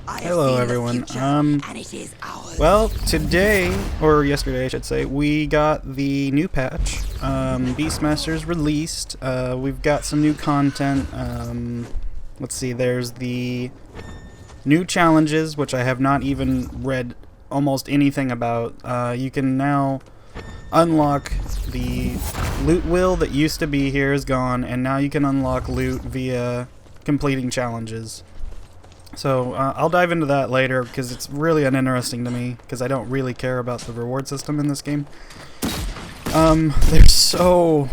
Hello everyone. Well, today, or yesterday I should say, we got the new patch. Beastmaster's released. We've got some new content. Let's see, there's the new challenges, which I have not even read almost anything about. You can now unlock the loot wheel that used to be here is gone, and now you can unlock loot via completing challenges. So I'll dive into that later because it's really uninteresting to me because I don't really care about the reward system in this game. There's so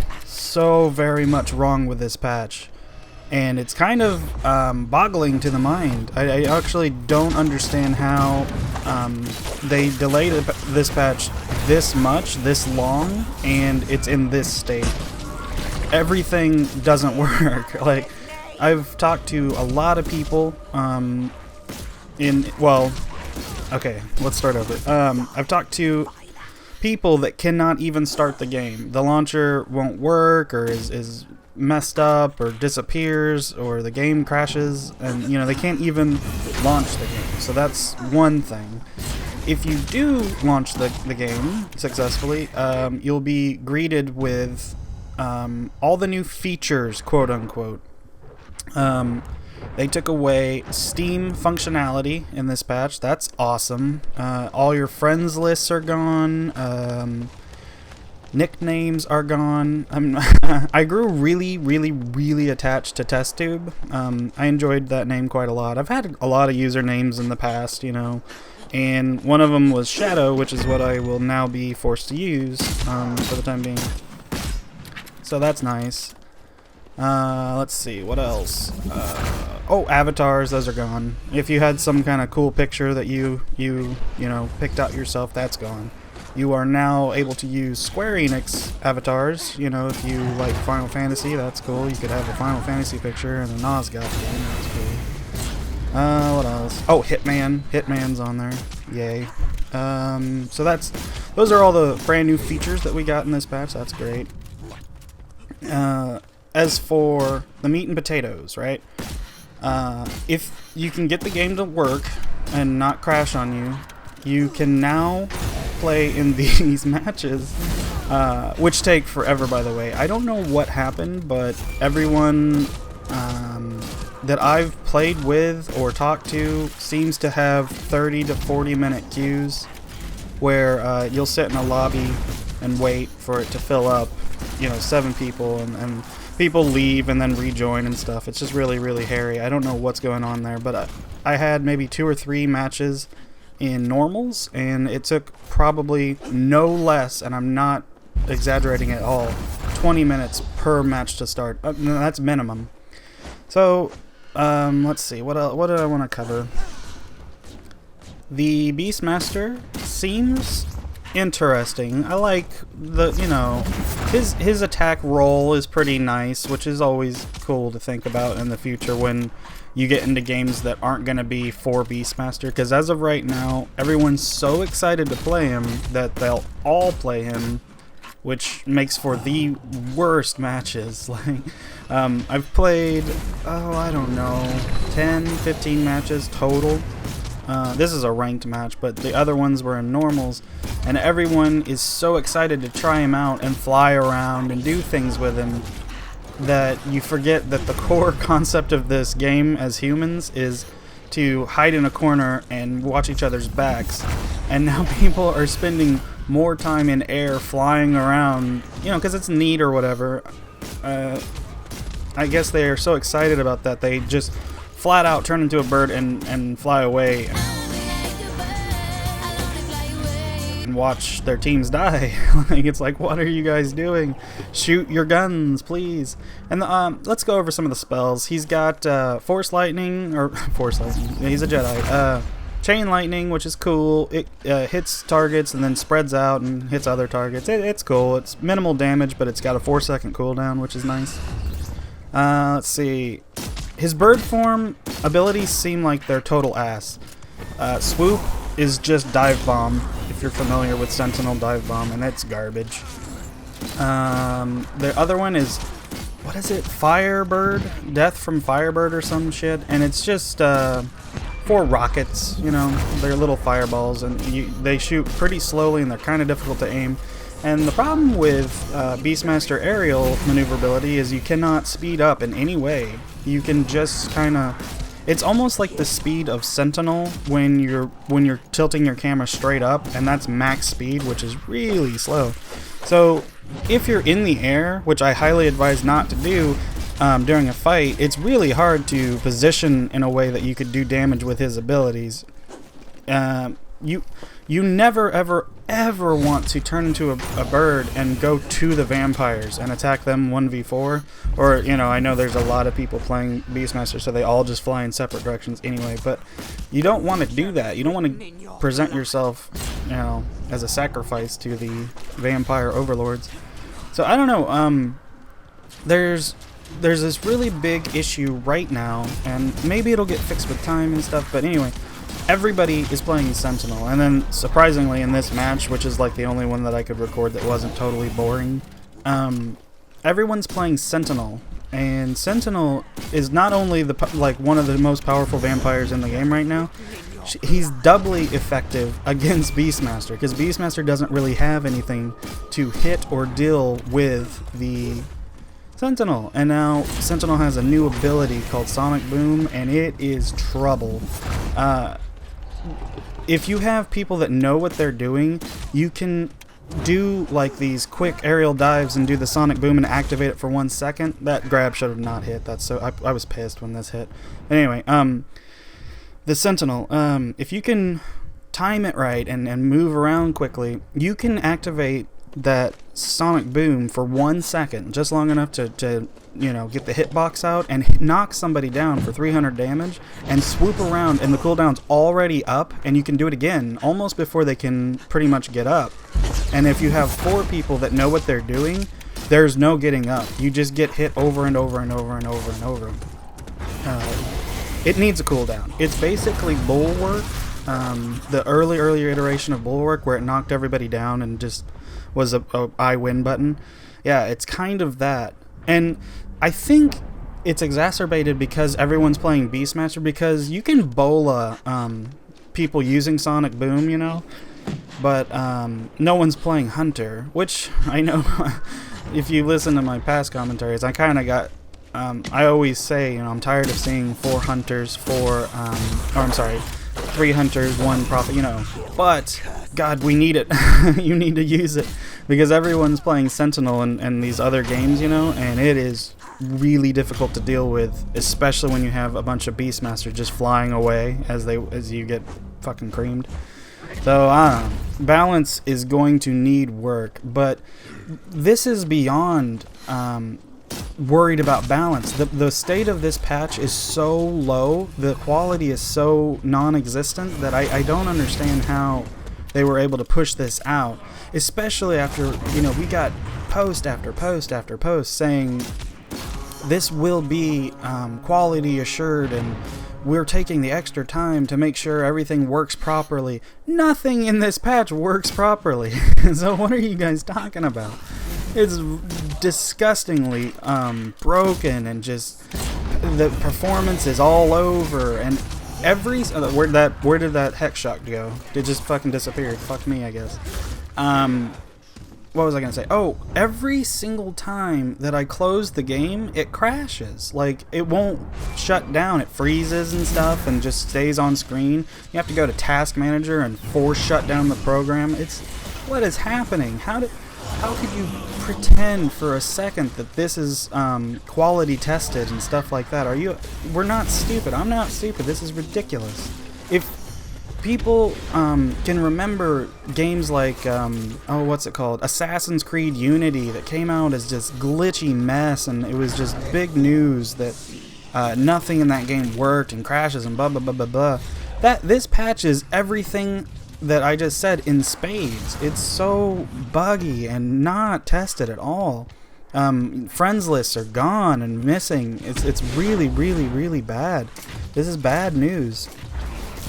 very much wrong with this patch, and it's kind of boggling to the mind. I actually don't understand how they delayed this patch this much, this long, and it's in this state. Everything doesn't work. Like, I've talked to a lot of people, okay, let's start over. I've talked to people that cannot even start the game. The launcher won't work, or is messed up, or disappears, or the game crashes, and, you know, they can't even launch the game. So that's one thing. If you do launch the game successfully, you'll be greeted with all the new features, quote-unquote. They took away Steam functionality in this patch. That's awesome. All your friends lists are gone. Nicknames are gone. I grew really attached to TestTube. I enjoyed that name quite a lot. I've had a lot of usernames in the past, you know, and one of them was Shadow, which is what I will now be forced to use for the time being. So that's nice. Let's see, what else? Oh, avatars, those are gone. If you had some kind of cool picture that you know, picked out yourself, that's gone. You are now able to use Square Enix avatars. You know, if you like Final Fantasy, that's cool. You could have a Final Fantasy picture in a Nosgoth game, that's cool. What else? Oh, Hitman. Hitman's on there. Yay. So those are all the brand new features that we got in this patch. That's great. As for the meat and potatoes, right? If you can get the game to work and not crash on you, you can now play in these matches, which take forever, by the way. I don't know what happened, but everyone that I've played with or talked to seems to have 30 to 40 minute queues where you'll sit in a lobby and wait for it to fill up, you know, 7 people, and people leave and then rejoin and stuff. It's just really hairy. I don't know what's going on there, but I had maybe 2 or 3 matches in normals, and it took probably no less, and I'm not exaggerating at all, 20 minutes per match to start. No, that's minimum. So, let's see, what did I want to cover? The Beastmaster seems interesting. I like you know, his attack roll is pretty nice, which is always cool to think about in the future when you get into games that aren't going to be for Beastmaster, because as of right now, everyone's so excited to play him that they'll all play him, which makes for the worst matches. Like, I've played, I don't know, 10, 15 matches total. This is a ranked match, but the other ones were in normals, and everyone is so excited to try him out and fly around and do things with him that you forget that the core concept of this game as humans is to hide in a corner and watch each other's backs. And now people are spending more time in air flying around, you know, because it's neat or whatever. I guess they are so excited about that they just flat out turn into a bird and fly away and watch their teams die. Like, it's like, what are you guys doing? Shoot your guns, please. And let's go over some of the spells. He's got Force Lightning, or Force Lightning, he's a Jedi. Chain Lightning, which is cool. It hits targets and then spreads out and hits other targets. It's cool. It's minimal damage, but it's got a 4-second cooldown, which is nice. Let's see. His bird form abilities seem like they're total ass. Swoop is just Dive Bomb, if you're familiar with Sentinel Dive Bomb, and it's garbage. The other one is, what is it? Firebird? Death from Firebird or some shit, and it's just 4 rockets, you know, they're little fireballs, and they shoot pretty slowly, and they're kind of difficult to aim. And the problem with Beastmaster aerial maneuverability is you cannot speed up in any way. You can just kind of... It's almost like the speed of Sentinel when you're tilting your camera straight up, and that's max speed, which is really slow. So if you're in the air, which I highly advise not to do during a fight, it's really hard to position in a way that you could do damage with his abilities. You never ever want to turn into a bird and go to the vampires and attack them 1v4, or, you know, I know there's a lot of people playing Beastmaster, so they all just fly in separate directions anyway, but you don't want to do that. You don't want to present yourself, you know, as a sacrifice to the vampire overlords. So I don't know, there's this really big issue right now, and maybe it'll get fixed with time and stuff, but anyway, everybody is playing Sentinel. And then surprisingly in this match, which is like the only one that I could record that wasn't totally boring, everyone's playing Sentinel. And Sentinel is not only like one of the most powerful vampires in the game right now, he's doubly effective against Beastmaster, because Beastmaster doesn't really have anything to hit or deal with the Sentinel. And now Sentinel has a new ability called Sonic Boom, and it is trouble. If you have people that know what they're doing, you can do like these quick aerial dives and do the Sonic Boom and activate it for 1 second. That grab should have not hit. That's so I was pissed when this hit. But anyway, the Sentinel, if you can time it right and move around quickly, you can activate that Sonic Boom for 1 second, just long enough to you know, get the hitbox out and knock somebody down for 300 damage, and swoop around, and the cooldown's already up, and you can do it again almost before they can pretty much get up. And if you have 4 people that know what they're doing, there's no getting up. You just get hit over and over and over and over and over. It needs a cooldown. It's basically Bulwark, the earlier iteration of Bulwark, where it knocked everybody down and just was a I win button. Yeah, it's kind of that. And I think it's exacerbated because everyone's playing Beastmaster, because you can bola people using Sonic Boom, you know, but no one's playing Hunter, which I know if you listen to my past commentaries, I kind of got I always say, you know, I'm tired of seeing 4 Hunters, 3 Hunters, 1 Prophet, you know, but God, we need it. You need to use it, because everyone's playing Sentinel and these other games, you know, and it is really difficult to deal with, especially when you have a bunch of Beastmasters just flying away as you get fucking creamed. So balance is going to need work, but this is beyond worried about balance. The state of this patch is so low, the quality is so non-existent, that I don't understand how they were able to push this out, especially after, you know, we got post after post after post saying this will be quality assured, and we're taking the extra time to make sure everything works properly. Nothing in this patch works properly. So what are you guys talking about? It's disgustingly broken, and just the performance is all over, and where did that hex shot go? It just fucking disappeared. Fuck me, I guess. What was I gonna say? Oh, every single time that I close the game, it crashes. Like, it won't shut down. It freezes and stuff and just stays on screen. You have to go to Task Manager and force shut down the program. What is happening? How could you pretend for a second that this is quality tested and stuff like that? We're not stupid. I'm not stupid. This is ridiculous. If people can remember games like, what's it called? Assassin's Creed Unity, that came out as just glitchy mess, and it was just big news that nothing in that game worked and crashes and blah blah blah blah blah. This patch is everything that I just said in spades. It's so buggy and not tested at all. Friends lists are gone and missing. It's really, really, really bad. This is bad news.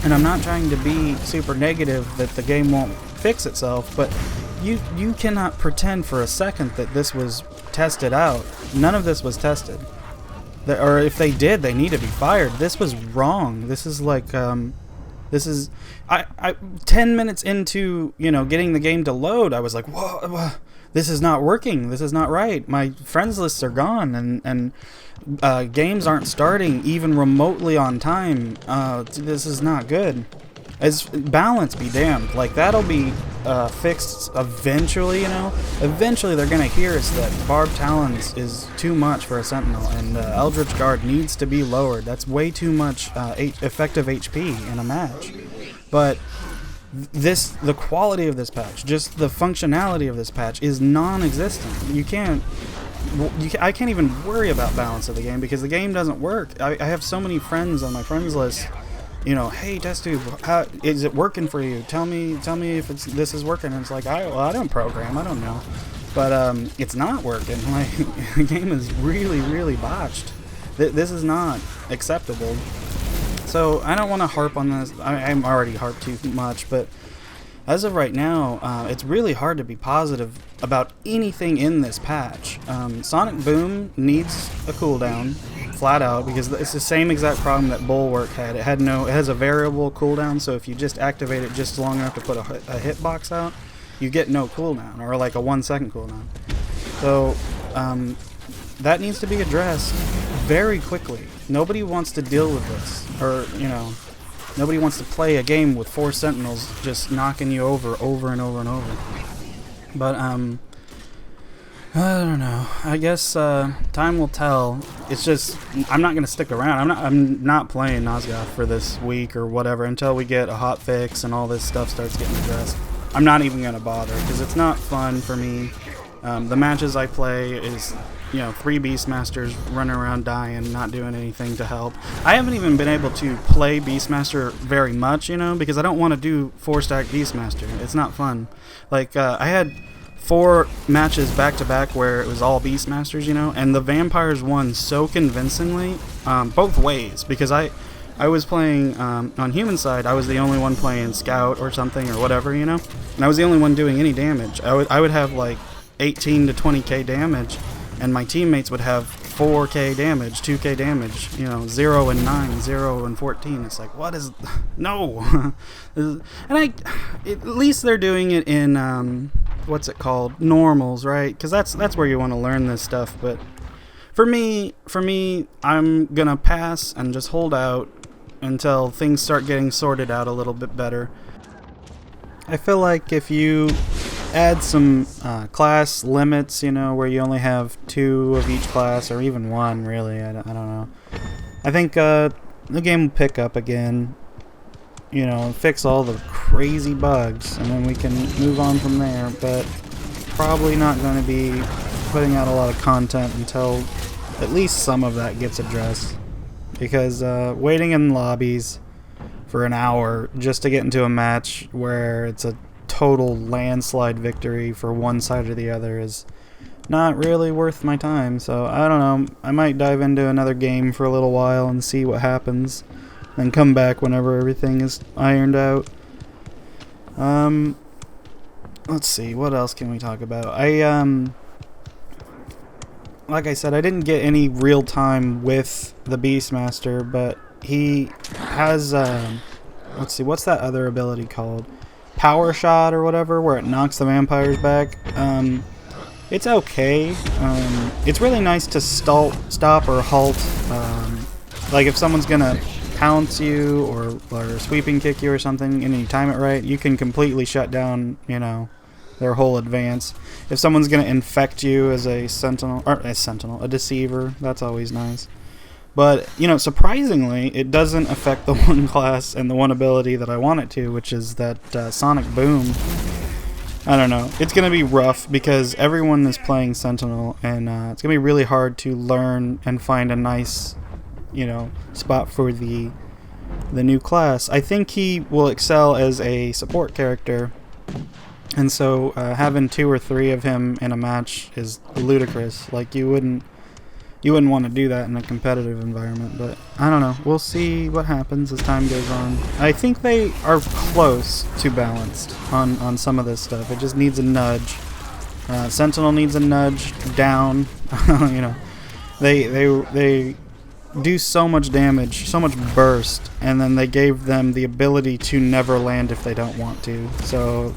And I'm not trying to be super negative that the game won't fix itself, but you cannot pretend for a second that this was tested out. None of this was tested. Or if they did, they need to be fired. This was wrong. This is like, this is, I 10 minutes into, you know, getting the game to load, I was like, whoa, this is not working. This is not right. My friends lists are gone, and games aren't starting even remotely on time. This is not good. As balance be damned. Like, that'll be fixed eventually, you know. Eventually they're gonna hear is that Barbed Talons is too much for a Sentinel, and Eldritch Guard needs to be lowered. That's way too much effective HP in a match. But the quality of this patch, just the functionality of this patch is non-existent. I can't even worry about balance of the game because the game doesn't work. I have so many friends on my friends list, you know, hey TestTube, how is it working for you? Tell me if this is working. And it's like, I don't program, I don't know, but it's not working. Like, the game is really botched. This is not acceptable. So I don't want to harp on this. I'm already harped too much, but as of right now, it's really hard to be positive about anything in this patch. Sonic Boom needs a cooldown, flat out, because it's the same exact problem that Bulwark had. It has a variable cooldown, so if you just activate it just long enough to put a hitbox out, you get no cooldown, or like a 1 second cooldown. So that needs to be addressed very quickly. Nobody wants to deal with this, or, you know, nobody wants to play a game with 4 Sentinels just knocking you over and over. But I don't know. I guess time will tell. It's just, I'm not gonna stick around. I'm not playing Nosgoth for this week or whatever until we get a hot fix and all this stuff starts getting addressed. I'm not even gonna bother because it's not fun for me. The matches I play is, you know, 3 Beastmasters running around dying, not doing anything to help. I haven't even been able to play Beastmaster very much, you know, because I don't want to do 4-stack Beastmaster. It's not fun. Like, I had 4 matches back-to-back where it was all Beastmasters, you know, and the Vampires won so convincingly, both ways, because I was playing, on human side, I was the only one playing Scout or something or whatever, you know, and I was the only one doing any damage. I would have, like, 18 to 20k damage, and my teammates would have 4k damage, 2k damage, you know, 0 and 9, 0 and 14. It's like, what is... No! And at least they're doing it in, what's it called? Normals, right? Because that's where you want to learn this stuff. But for me, I'm gonna pass and just hold out until things start getting sorted out a little bit better. I feel like if you add some class limits, you know, where you only have 2 of each class, or even 1, really, I don't know. I think the game will pick up again, you know, fix all the crazy bugs, and then we can move on from there, but probably not going to be putting out a lot of content until at least some of that gets addressed, because waiting in lobbies for an hour just to get into a match where it's a total landslide victory for one side or the other is not really worth my time. So I don't know, I might dive into another game for a little while and see what happens, then come back whenever everything is ironed out. Let's see, what else can we talk about? Like I said, I didn't get any real time with the Beastmaster, but he has let's see, what's that other ability called? Power Shot or whatever, where it knocks the vampires back. It's okay. It's really nice to stop or halt. Like if someone's gonna pounce you or sweeping kick you or something, and you time it right, you can completely shut down, you know, their whole advance. If someone's gonna infect you as a a deceiver, that's always nice. But, you know, surprisingly, it doesn't affect the one class and the one ability that I want it to, which is that Sonic Boom. I don't know. It's going to be rough because everyone is playing Sentinel, and it's going to be really hard to learn and find a nice, you know, spot for the new class. I think he will excel as a support character, and so having 2 or 3 of him in a match is ludicrous. Like, you wouldn't want to do that in a competitive environment, but I don't know. We'll see what happens as time goes on. I think they are close to balanced on some of this stuff. It just needs a nudge. Sentinel needs a nudge down. You know, they do so much damage, so much burst, and then they gave them the ability to never land if they don't want to. So,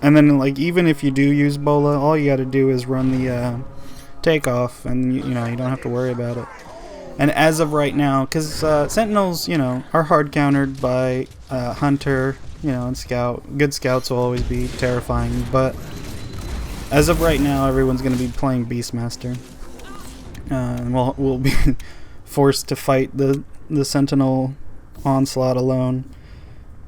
and then like even if you do use Bola, all you got to do is run the takeoff, and you know, you don't have to worry about it. And as of right now, because Sentinels, you know, are hard countered by Hunter, you know, and Scout. Good Scouts will always be terrifying, but as of right now, everyone's going to be playing Beastmaster. And we'll be forced to fight the Sentinel onslaught alone.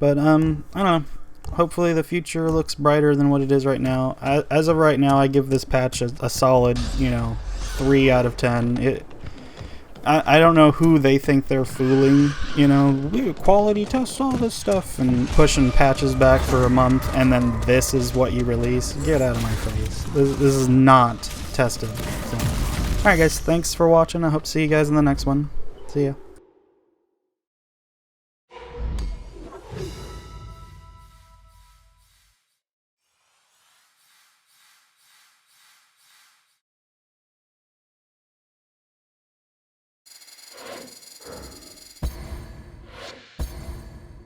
But, I don't know. Hopefully the future looks brighter than what it is right now. As of right now, I give this patch a solid, you know, 3 out of 10. I don't know who they think they're fooling, you know, we quality tests all this stuff and pushing patches back for a month, and then this is what you release. Get out of my face. This is not tested. So. Alright guys, thanks for watching. I hope to see you guys in the next one. See ya.